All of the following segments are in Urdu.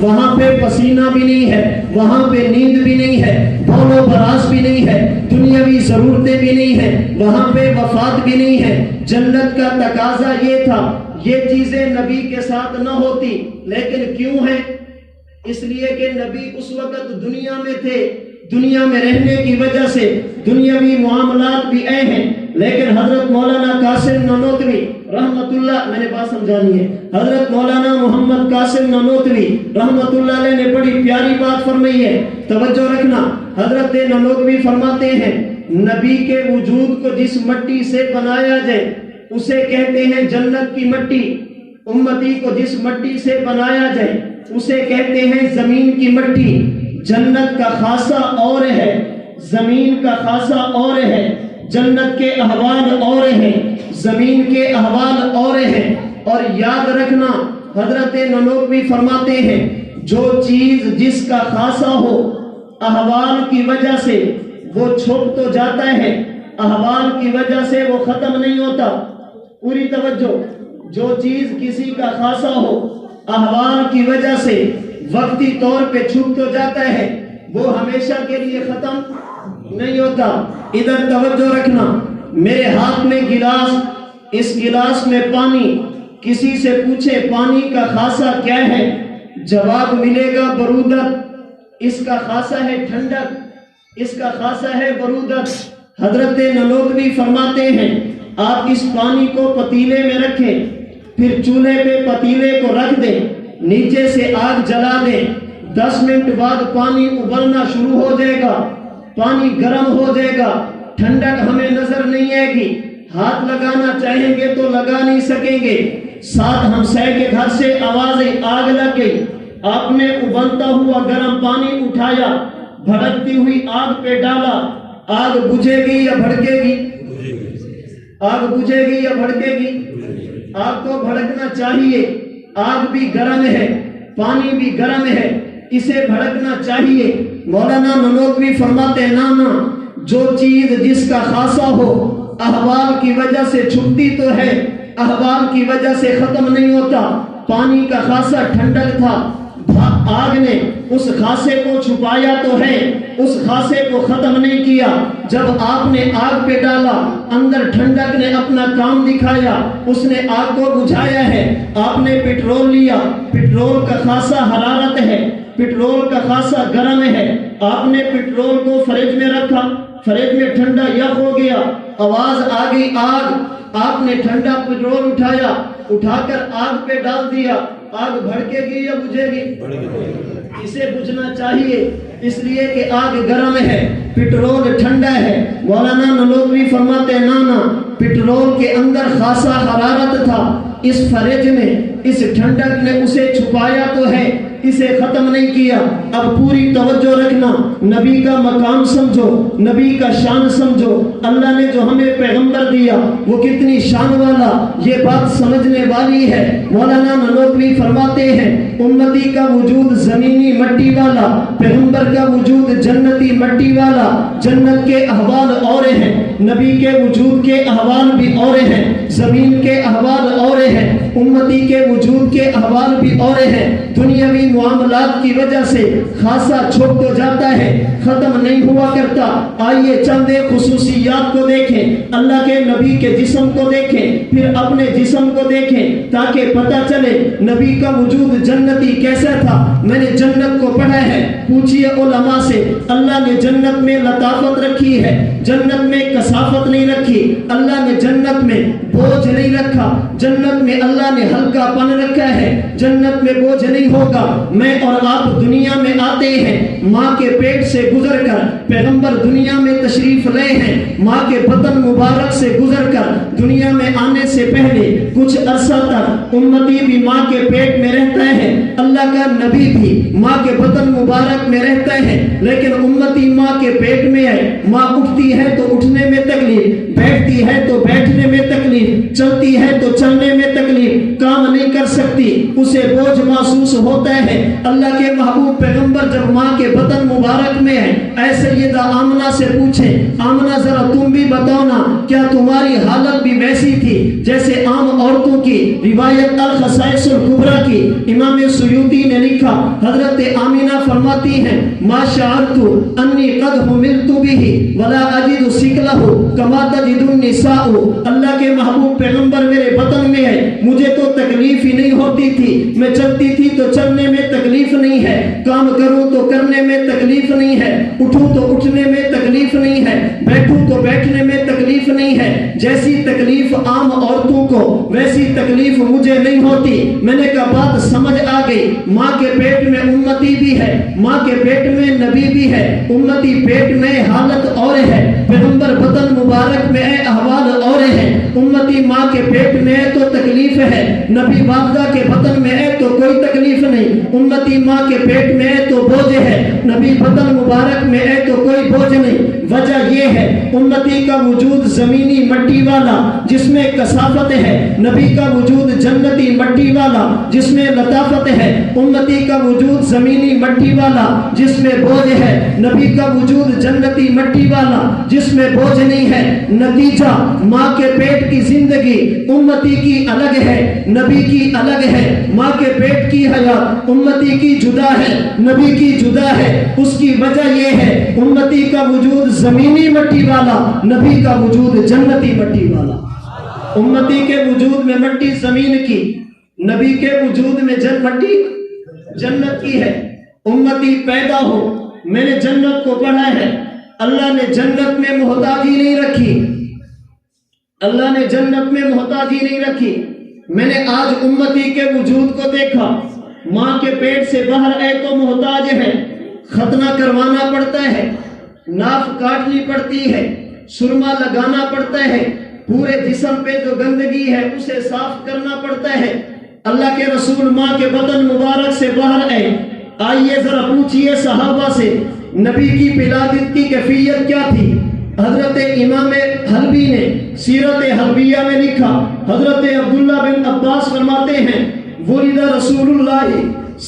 وہاں پہ پسینہ بھی نہیں ہے, وہاں پہ نیند بھی نہیں ہے, بول و براز بھی نہیں ہے, دنیاوی ضرورتیں بھی نہیں ہیں, وہاں پہ وفات بھی نہیں ہے. جنت کا تقاضا یہ تھا, یہ چیزیں نبی کے ساتھ نہ ہوتی, لیکن کیوں ہے؟ اس لیے کہ نبی اس وقت دنیا میں تھے, دنیا میں رہنے کی وجہ سے دنیاوی معاملات بھی اے ہیں. لیکن حضرت مولانا قاسم نانوتوی رحمت اللہ, میں نے بات سمجھانی ہے, حضرت مولانا محمد قاسم نانوتوی رحمت اللہ علیہ نے بڑی پیاری بات فرمائی ہے, توجہ رکھنا. حضرت نانوتوی فرماتے ہیں نبی کے وجود کو جس مٹی سے بنایا جائے اسے کہتے ہیں جنت کی مٹی, امتی کو جس مٹی سے بنایا جائے اسے کہتے ہیں زمین کی مٹی. جنت کا خاصہ اور ہے, زمین کا خاصہ اور ہے, جنت کے احوال اور ہیں, زمین کے احوال اور ہیں. اور یاد رکھنا حضرت نانوتوی فرماتے ہیں جو چیز جس کا خاصہ ہو احوال کی وجہ سے وہ چھپ تو جاتا ہے, احوال کی وجہ سے وہ ختم نہیں ہوتا. پوری توجہ, جو چیز کسی کا خاصہ ہو احوال کی وجہ سے وقتی طور پہ چھپ تو جاتا ہے, وہ ہمیشہ کے لیے ختم نہیں ہوتا. ادھر توجہ رکھنا, میرے ہاتھ میں گلاس, اس گلاس میں پانی, کسی سے پوچھے پانی کا خاصہ کیا ہے, جواب ملے گا برودت. اس کا خاصہ ہے ٹھنڈک, اس کا خاصہ ہے برودت. حضرت نانوتوی فرماتے ہیں آپ اس پانی کو پتیلے میں رکھیں, پھر چولہے پہ پتیلے کو رکھ دیں, نیچے سے آگ جلا دیں, 10 منٹ بعد پانی ابلنا شروع ہو جائے گا, پانی گرم ہو جائے گا, ٹھنڈک ہمیں نظر نہیں آئے گی, ہاتھ لگانا چاہیں گے تو لگا نہیں سکیں گے. ساتھ ہمسائے کے گھر سے آوازیں, آگ لگ گئی, آپ نے ابلتا ہوا گرم پانی اٹھایا, بھڑکتی ہوئی آگ پہ ڈالا, آگ بجھے گی یا بھڑکے گی؟ آگ بجھے گی یا بھڑکے گی؟ آگ کو بھڑکنا چاہیے, آگ بھی گرم ہے, پانی بھی گرم ہے, اسے بھڑکنا چاہیے. مولانا نانوتوی فرماتے نانا جو چیز جس کا خاصہ ہو احوال کی وجہ سے چھپتی تو ہے, احوال کی وجہ سے ختم نہیں ہوتا. پانی کا خاصہ ٹھنڈک تھا, آگ نے اس خاصے کو چھپایا تو ہے, اس خاصے کو ختم نہیں کیا. جب آپ نے آگ پہ ڈالا, اندر ٹھنڈک نے اپنا کام دکھایا, اس نے آگ کو بجھایا ہے. آپ نے پٹرول لیا, پٹرول کا خاصہ حرارت ہے, پٹرول کا خاصہ گرم ہے. آپ نے پٹرول کو فریج میں رکھا, فریج میں ٹھنڈا یک ہو گیا, آواز آ گئی آگ, آپ نے ٹھنڈا پٹرول اٹھایا, اٹھا کر آگ پہ ڈال دیا, آگ بھڑکے گی یا بجھے گی؟ اسے بجھنا چاہیے, اس لیے کہ آگ گرم ہے, پٹرول ٹھنڈا ہے. مولانا نانوتوی فرماتے نانا پٹرول کے اندر خاصا حرارت تھا, اس فریج نے, اس ٹھنڈک نے اسے چھپایا تو ہے, اسے ختم نہیں کیا. اب پوری توجہ رکھنا, نبی کا مقام سمجھو, نبی کا شان سمجھو. اللہ نے جو ہمیں پیغمبر دیا وہ کتنی شان والا, یہ بات سمجھنے والی ہے. مولانا نانوتوی فرماتے ہیں امتی کا وجود زمینی مٹی والا, پیغمبر کا وجود جنتی مٹی والا. جنت کے احوال اور ہیں, نبی کے وجود کے احوال بھی اور ہیں, زمین کے احوال اور ہیں, امتی کے وجود کے احوال بھی اور ہیں. دنیاوی معاملات کی وجہ سے خاصا چھپ تو جاتا ہے, ختم نہیں ہوا کرتا. آئیے چند خصوصیات کو دیکھیں, اللہ کے نبی کے جسم کو دیکھیں, پھر اپنے جسم کو دیکھیں تاکہ پتہ چلے نبی کا وجود جنتی کیسا تھا. میں نے جنت کو پڑھا ہے, پوچھئے علماء سے. اللہ نے جنت میں لطافت رکھی ہے, جنت میں کثافت نہیں رکھی. اللہ نے جنت میں بوجھ نہیں رکھا, جنت میں اللہ نے ہلکا پن رکھا ہے. جنت میں بوجھ نہیں ہوگا. میں اور آپ دنیا میں آتے ہیں, ماں کے پیٹ سے گزر کر پیغمبر دنیا میں تشریف لائے ہیں. ماں کے بطن مبارک سے گزر کر دنیا میں آنے سے پہلے کچھ عرصہ تک امتی بھی ماں کے پیٹ میں رہتا ہے, اللہ کا نبی بھی ماں کے بطن مبارک میں رہتا ہے. لیکن امتی ماں کے پیٹ میں ہے, ماں اٹھتی ہے تو اٹھنے میں تکلیف, بیٹھتی ہے تو بیٹھنے میں تکلیف، چلتی ہے تو چلنے میں تکلیف، کام نہیں کر سکتی، اسے بوجھ محسوس ہوتا ہے۔ اللہ کے محبوب پیغمبر جب ماں کے بطن مبارک میں ہے، اے سیدہ آمنہ سے پوچھیں، آمنہ ذرا تم بھی بتاؤ نا، کیا تمہاری حالت بھی ویسی تھی جیسے عام عورتوں کی؟ روایت الخصائص الکبریٰ کی امام سیوطی نے لکھا، حضرت آمنہ فرماتی ہیں، ما شعرت انی قد حملت به ولا اجد ثقلہ کما تجد النساء۔ اللہ کے محبوب پیغمبر میرے بطن میں ہے، مجھے تو تکلیف ہی نہیں ہوتی تھی، میں چلتی تھی تو چلنے میں تکلیف نہیں ہے، کام کروں تو کرنے میں تکلیف نہیں ہے، اٹھوں تو اٹھنے میں تکلیف نہیں ہے، بیٹھوں تو بیٹھنے میں تکلیف نہیں ہے۔ جیسی تکلیف عام عورتوں کو ویسی تکلیف مجھے نہیں ہوتی۔ میں نے کہا بات سمجھ آ گئی، ماں کے پیٹ میں امتی بھی ہے، ماں کے پیٹ میں نبی بھی ہے، امتی پیٹ میں حالت اور ہے، پیغمبر بطن مبارک میں احوال اور ہیں۔ امتی ماں کے پیٹ میں ہے تو تکلیف ہے، نبی والدہ کے بطن میں ہے تو کوئی تکلیف نہیں۔ امتی ماں کے پیٹ میں ہے تو بوجھ ہے، نبی بطن مبارک میں ہے تو کوئی بوجھ نہیں۔ وجہ یہ ہے امتی کا وجود زمینی مٹی والا جس میں کثافت ہے، نبی کا وجود جنتی مٹی والا جس میں لطافت ہے۔ امتی کا وجود زمینی مٹی والا جس میں بوجھ ہے، نبی کا وجود جنتی مٹی والا جس میں بوجھ نہیں ہے۔ نتیجہ ماں کے پیٹ کی زندگی امتی کی الگ ہے، نبی کی الگ ہے۔ ماں کے پیٹ کی حیات امتی کی جدا ہے، نبی کی جدا ہے۔ اس کی وجہ یہ ہے امتی کا وجود زمینی مٹی والا، نبی کا وجود جنتی مٹی والا۔ امتی کے وجود میں مٹی زمین کی، نبی کے وجود میں مٹی جنت کی ہے۔ امتی پیدا ہو، میں نے جنت کو پڑھا ہے، اللہ نے جنت میں محتاجی نہیں رکھی، اللہ نے جنت میں محتاجی نہیں رکھی۔ میں نے آج امتی کے وجود کو دیکھا، ماں کے پیٹ سے باہر ہے تو محتاج ہے، ختنہ کروانا پڑتا ہے، ناف کاٹنی پڑتی ہے، سرما لگانا پڑتا ہے، پورے جسم پہ جو گندگی ہے اسے صاف کرنا پڑتا ہے۔ اللہ کے رسول ماں کے بطن مبارک سے باہر ہے۔ آئیے ذرا پوچھئے صحابہ سے نبی کی ولادت کی کیفیت کیا تھی؟ حضرت امام حلبی نے سیرت حلبیہ میں لکھا، حضرت عبداللہ بن عباس فرماتے ہیں، ولد رسول اللہ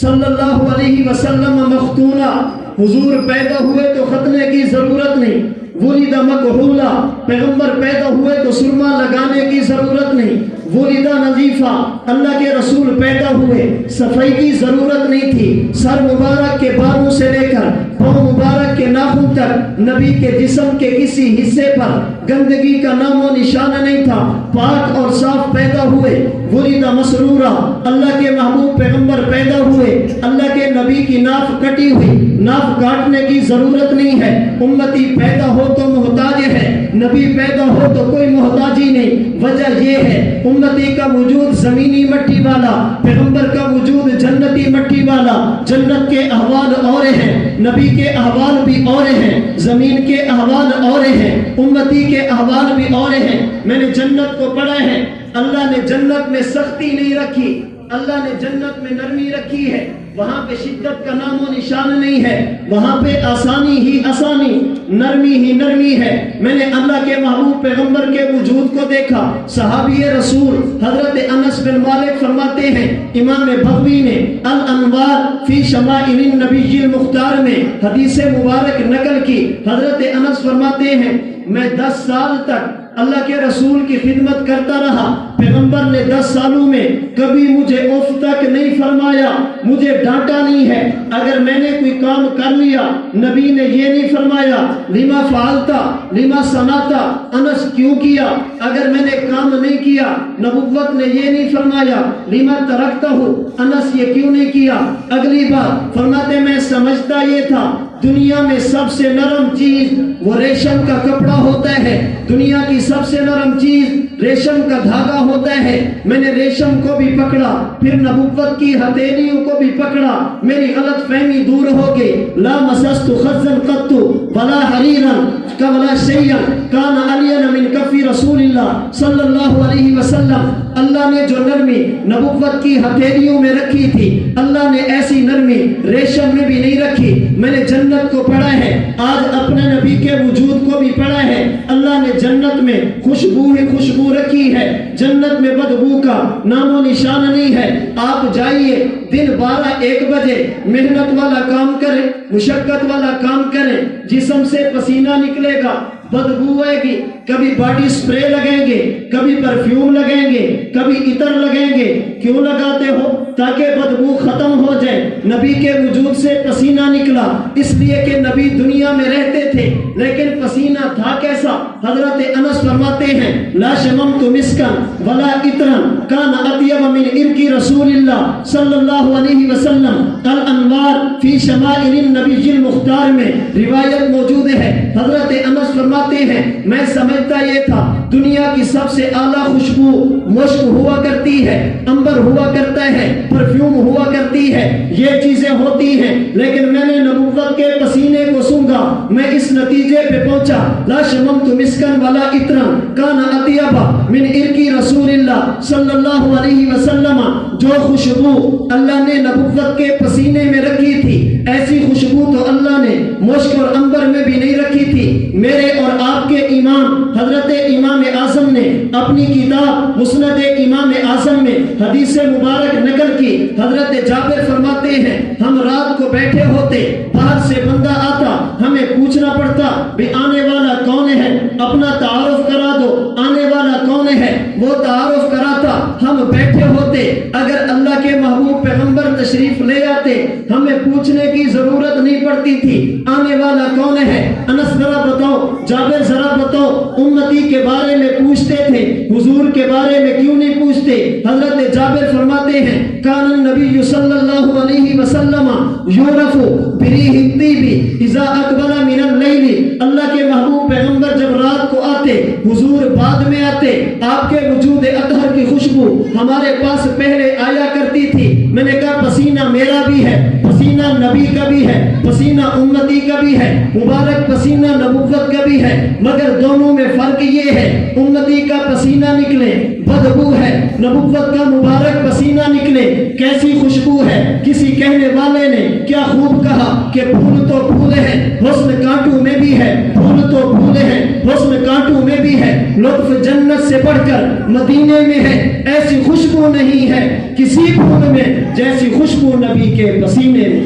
صلی اللہ علیہ وسلم مختونا، حضور پیدا ہوئے تو ختنے کی ضرورت نہیں۔ ولد مکحولا، پیغمبر پیدا ہوئے تو سرما لگانے کی ضرورت نہیں۔ ولد نظیفہ، اللہ کے رسول پیدا ہوئے صفائی کی ضرورت نہیں تھی۔ سر مبارک کے بالوں سے لے کر پاؤں مبارک کے ناخن تک نبی کے جسم کے کسی حصے پر گندگی کا نام و نشان نہیں تھا، پاک اور صاف پیدا ہوئے۔ ولد مسرورا، اللہ کے محبوب پیغمبر پیدا ہوئے، اللہ کے نبی کی ناف کٹی ہوئی، ناف کاٹنے کی ضرورت نہیں ہے۔ امتی پیدا ہو تو محتاج ہے، نبی پیدا ہو تو کوئی محتاجی نہیں۔ وجہ یہ ہے امتی کا وجود زمینی مٹی والا، پیغمبر کا وجود جنتی مٹی والا۔ جنت کے احوال اور ہیں، نبی کے احوال بھی اور ہیں، زمین کے احوال اور ہیں، امتی کے احوال بھی اور ہیں۔ میں نے جنت کو پڑھا ہے، اللہ نے جنت میں سختی نہیں رکھی، اللہ نے جنت میں نرمی رکھی ہے۔ وہاں پہ شدت کا نام و نشان نہیں ہے، وہاں پہ آسانی ہی آسانی، نرمی ہی نرمی ہے۔ میں نے اللہ کے محبوب پیغمبر کے وجود کو دیکھا۔ صحابی رسول حضرت انس بن مالک فرماتے ہیں، امام بغوی نے الانوار فی شمائل النبی المختار میں حدیث مبارک نقل کی۔ حضرت انس فرماتے ہیں، میں 10 سال تک اللہ کے رسول کی خدمت کرتا رہا، پیغمبر نے 10 سالوں میں کبھی مجھے اف تک نہیں فرمایا، مجھے ڈانٹا نہیں ہے۔ اگر میں نے کوئی کام کر لیا نبی نے یہ نہیں فرمایا لما فعلتا لما صنعتا، انس کیوں کیا؟ اگر میں نے کام نہیں کیا نبوت نے یہ نہیں فرمایا لما ترکتا ہو، انس یہ کیوں نہیں کیا؟ اگلی بات فرماتے میں سمجھتا یہ تھا دنیا میں سب سے نرم چیز وہ ریشم کا کپڑا ہوتا ہے، دنیا کی سب سے نرم چیز ریشم کا دھاگا ہوتا ہے۔ میں نے ریشم کو بھی پکڑا، پھر نبوت کی ہتھیلیوں کو بھی پکڑا، میری غلط فہمی دور ہو گئی۔ لا مسست خزا قط ولا حریرا ولا شیئا کان الین من کف رسول اللہ صلی اللہ علیہ وسلم۔ اللہ نے جو نرمی نبوت کی ہتھیلیوں میں رکھی تھی، اللہ نے ایسی نرمی ریشم میں بھی نہیں رکھی۔ میں نے جنت کو پڑھا ہے، آج اپنے نبی کے وجود کو بھی پڑھا ہے۔ اللہ نے جنت میں خوشبو ہی خوشبو رکھی ہے، جنت میں بدبو کا نام و نشان نہیں ہے۔ آپ جائیے دن 12-1 بجے محنت والا کام کریں، مشقت والا کام کریں، جسم سے پسینہ نکلے گا، بدبو آئے گی، کبھی باڈی سپرے لگیں گے، کبھی پرفیوم لگیں گے، کبھی عطر لگیں گے۔ کیوں لگاتے ہو؟ تاکہ بدبو ختم ہو جائے۔ نبی کے وجود سے پسینہ نکلا اس لیے کہ نبی دنیا میں رہتے تھے، لیکن پسینہ تھا کیسا؟ حضرت انس فرماتے ہیں لا شممت مسکن ولا عطرا کان اطیب من عرق رسول اللہ صلی اللہ علیہ وسلم۔ الانوار فی شمائل النبی المختار میں روایت موجود ہے، حضرت انس فرماتے ہیں میں سمجھتا یہ تھا دنیا کی سب سے اعلیٰ خوشبو مشک ہوا کرتی ہے، عنبر ہوا کرتا ہے، پرفیوم ہوا کرتی ہے، یہ چیزیں ہوتی ہیں، لیکن میں نے نبوت کے پسینے کو سونگا، میں اس نتیجے پہ پہنچا لا شممت مسکن ولا عطرا کان اطیب من عرق رسول اللہ صلی اللہ علیہ وسلم۔ جو خوشبو اللہ نے نبوت کے پسینے میں رکھی تھی، ایسی خوشبو تو اللہ نے مشک اور عنبر میں بھی نہیں رکھی تھی۔ میرے اور آپ کے امام حضرت امام اعظم نے اپنی کتاب مسند امام اعظم میں حدیث مبارک نقل کی، حضرت جابر فرماتے ہیں ہم رات کو بیٹھے ہوتے، باہر سے بندہ آتا، ہمیں پوچھنا پڑتا بھی آنے والا کون ہے، اپنا تعارف کرا دو، آنے والا کون ہے، وہ تعارف کراتا، ہم بیٹھے ہوتے، اگر اللہ کے محبوب پیغمبر تشریف لے آتے ہمیں پوچھنے کی ضرورت نہیں پڑتی تھی آنے والا کون ہے۔ انس ذرا بتاؤ، جابر ذرا بتاؤ، امتی کے بارے میں پوچھتے تھے، حضور کے بارے میں کیوں نہیں پوچھتے؟ حضرت جابر فرماتے ہیں کان النبی صلی اللہ علیہ وسلم یعرف بریح الطیب اذا اقبل من اللیل۔ اللہ کے محبوب پیغمبر جب رات کو آتے، حضور بعد میں آتے، آپ کے وجود اطہر کی خوشبو ہمارے پاس پہلے آیا کرتی تھی۔ میں نے کہا پسینہ میرا بھی ہے، پسینہ نبی کا بھی ہے، پسینہ امتی کا بھی ہے، مبارک پسینہ نبوت کا بھی ہے، مگر دونوں میں فرق یہ ہے امتی کا پسینہ نکلے بدبو ہے، نبوت کا مبارک پسینہ نکلے کیسی خوشبو ہے۔ کسی کہنے والے نے کیا خوب کہا کہ پھول تو پھول ہیں، حسن کانٹوں میں بھی ہے، پھول تو پھول ہیں، حسن کانٹوں میں بھی ہے، لطف جنت سے بڑھ کر مدینے میں ہے، ایسی خوشبو نہیں ہے کسی پھول میں جیسی خوشبو نبی کے پسینے میں۔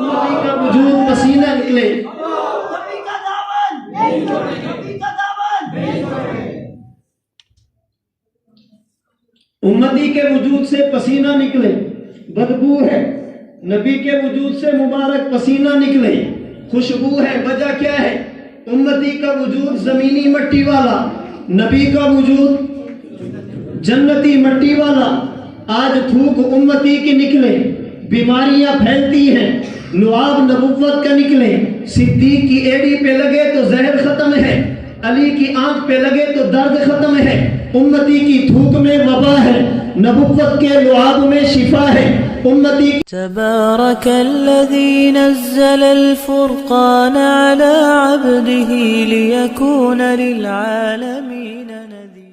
نبی کا وجود پسینہ نکلے، امتی کے وجود سے پسینہ نکلے بدبو ہے، نبی کے وجود سے مبارک پسینہ نکلے خوشبو ہے۔ وجہ کیا ہے؟ امتی کا وجود زمینی مٹی والا، نبی کا وجود جنتی مٹی والا۔ آج تھوک امتی کی نکلے، بیماریاں پھیلتی ہیں، لعاب نبوت کا نکلے، صدیق کی ایڑی پہ لگے تو زہر ختم ہے، علی کی آنکھ پہ لگے تو درد ختم ہے۔ امتی کی تھوک میں وبا ہے، نبوت کے لعاب میں شفا ہے۔ امتی تبارك الذي نزل الفرقان على عبده ليكون للعالمين نذيرا۔